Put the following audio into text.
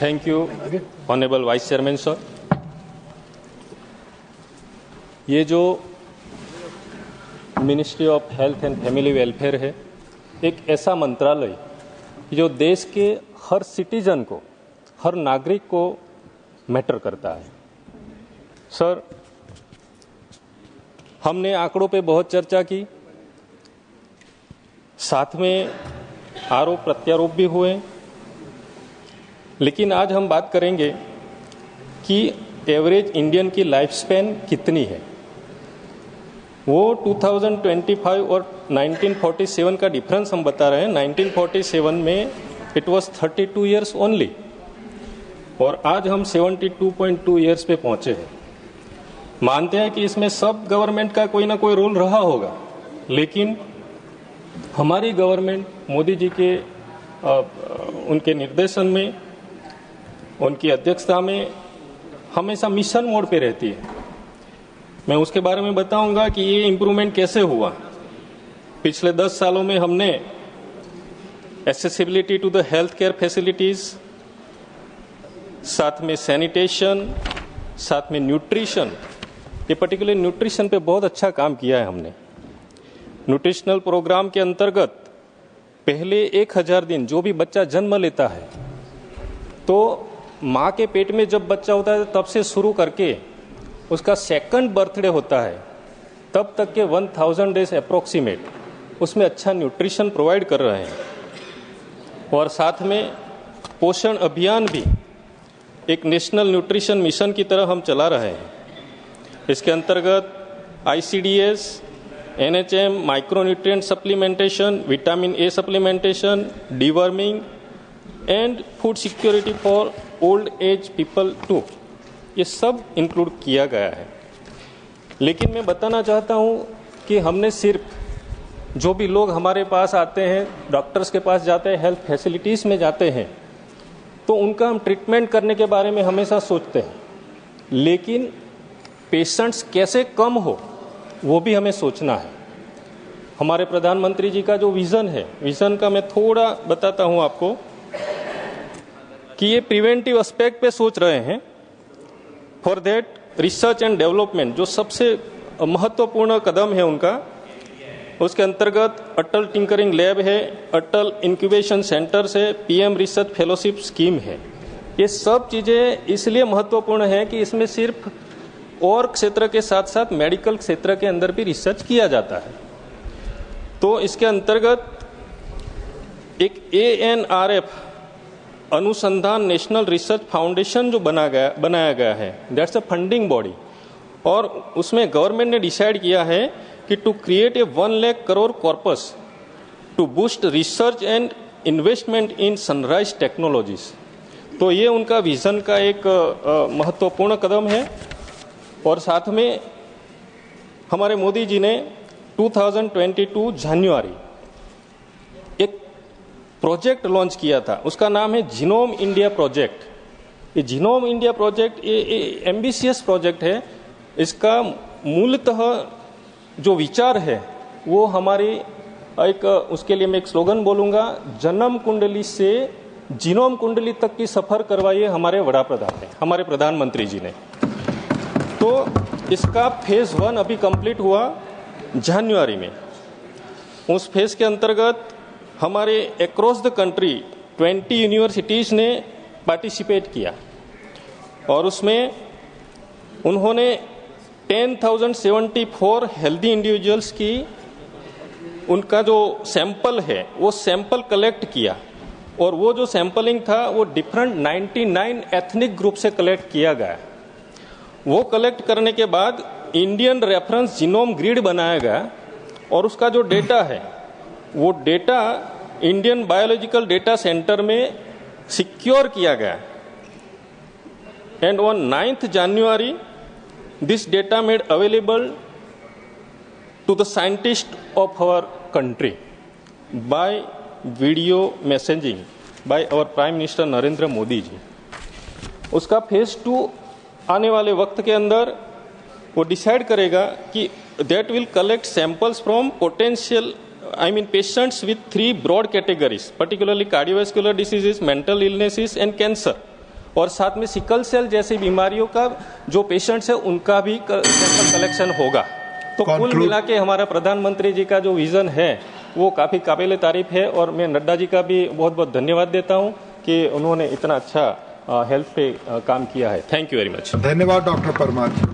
Thank you honourable vice chairman sir. ये जो ministry of health and family welfare है, एक ऐसा मंत्रालय जो देश के हर सिटीजन को, हर नागरिक को मैटर करता है। सर, हमने आंकड़ों पे बहुत चर्चा की, साथ में आरोप प्रत्यारोप भी हुए, लेकिन आज हम बात करेंगे कि एवरेज इंडियन की लाइफ स्पैन कितनी है। वो 2025 और 1947 का डिफरेंस हम बता रहे हैं। 1947 में इट वाज 32 इयर्स ओनली और आज हम 72.2 इयर्स पे पहुंचे हैं। मानते हैं कि इसमें सब गवर्नमेंट का कोई ना कोई रोल रहा होगा, लेकिन हमारी गवर्नमेंट मोदी जी के उनके निर्देशन में, उनकी अध्यक्षता में हमेशा मिशन मोड पे रहती है। मैं उसके बारे में बताऊंगा कि ये इम्प्रूवमेंट कैसे हुआ। पिछले 10 सालों में हमने accessibility to the health care facilities, साथ में सैनिटेशन, साथ में न्यूट्रिशन, ये पर्टिकुलर न्यूट्रिशन पे बहुत अच्छा काम किया है हमने। न्यूट्रिशनल प्रोग्राम के अंतर्गत पहले 1000 दिन जो भी बच्चा जन्म लेता है, तो माँ के पेट में जब बच्चा होता है तब से शुरू करके उसका सेकंड बर्थडे होता है, तब तक के 1000 डेज अप्रोक्सीमेट उसमें अच्छा न्यूट्रिशन प्रोवाइड कर रहे हैं। और साथ में पोषण अभियान भी एक नेशनल न्यूट्रिशन मिशन की तरह हम चला रहे हैं। इसके अंतर्गत ICDS, NHM, micronutrient supplementation, vitamin A supplementation, deworming and food security for old age people too, ये सब इंक्लूड किया गया है। लेकिन मैं बताना चाहता हूँ कि हमने सिर्फ जो भी लोग हमारे पास आते हैं, डॉक्टर्स के पास जाते हैं, हेल्थ फैसिलिटीज़ में जाते हैं, तो उनका हम ट्रीटमेंट करने के बारे में हमेशा सोचते हैं, लेकिन पेशेंट्स कैसे कम हो वो भी हमें सोचना है। हमारे प्रधानमंत्री जी का जो विज़न है, विज़न का मैं थोड़ा बताता हूँ आपको कि ये प्रिवेंटिव एस्पेक्ट पे सोच रहे हैं। For that research and development जो सबसे महत्वपूर्ण कदम है उनका, उसके अंतर्गत अटल टिंकरिंग लैब है, अटल इंक्यूबेशन सेंटर्स है, PM रिसर्च फेलोशिप स्कीम है। ये सब चीज़ें इसलिए महत्वपूर्ण है कि इसमें सिर्फ और क्षेत्र के साथ साथ मेडिकल क्षेत्र के अंदर भी रिसर्च किया जाता है। तो इसके अंतर्गत एक ANRF अनुसंधान नेशनल रिसर्च फाउंडेशन जो बनाया गया है, दैट्स अ फंडिंग बॉडी, और उसमें गवर्नमेंट ने डिसाइड किया है कि to create a 1 lakh crore corpus to boost research and investment in sunrise technologies. तो ये उनका विजन का एक महत्वपूर्ण कदम है। और साथ में हमारे मोदी जी ने 2022 जनवरी एक प्रोजेक्ट लॉन्च किया था, उसका नाम है जीनोम इंडिया प्रोजेक्ट। ये जीनोम इंडिया प्रोजेक्ट ये एम्बिशियस प्रोजेक्ट है। इसका मूलतः जो विचार है वो हमारी एक, उसके लिए मैं एक स्लोगन बोलूँगा, जन्म कुंडली से जीनोम कुंडली तक की सफ़र करवाइए हमारे वड़ा प्रधान ने, हमारे प्रधानमंत्री जी ने। तो इसका फेज़ 1 अभी कंप्लीट हुआ जनवरी में। उस फेज़ के अंतर्गत हमारे अक्रॉस द कंट्री 20 यूनिवर्सिटीज़ ने पार्टिसिपेट किया और उसमें उन्होंने 10,074 हेल्दी इंडिविजुअल्स की, उनका जो सैंपल है वो सैंपल कलेक्ट किया। और वो जो सैंपलिंग था वो डिफरेंट 99 एथनिक ग्रुप से कलेक्ट किया गया। वो कलेक्ट करने के बाद इंडियन रेफरेंस जीनोम ग्रिड बनाया गया और उसका जो डेटा है वो data Indian biological data centre में सिक्योर किया गया। And on 9th January this data made available to the scientists of our country by video messaging by our Prime Minister Narendra Modi ji. उसका फेज़ 2 आने वाले वक्त के अंदर वो डिसाइड करेगा कि that will collect samples from potential, patients with 3 broad categories, particularly cardiovascular diseases, mental illnesses and cancer. और साथ में सिकल सेल जैसी बीमारियों का जो पेशेंट्स है उनका भी सैंपल कलेक्शन होगा। तो कुल मिला के हमारा प्रधानमंत्री जी का जो विजन है वो काफ़ी काबिल तारीफ है और मैं नड्डा जी का भी बहुत बहुत धन्यवाद देता हूँ कि उन्होंने इतना अच्छा हेल्थ पे काम किया है। Thank you very much. धन्यवाद डॉक्टर परमार।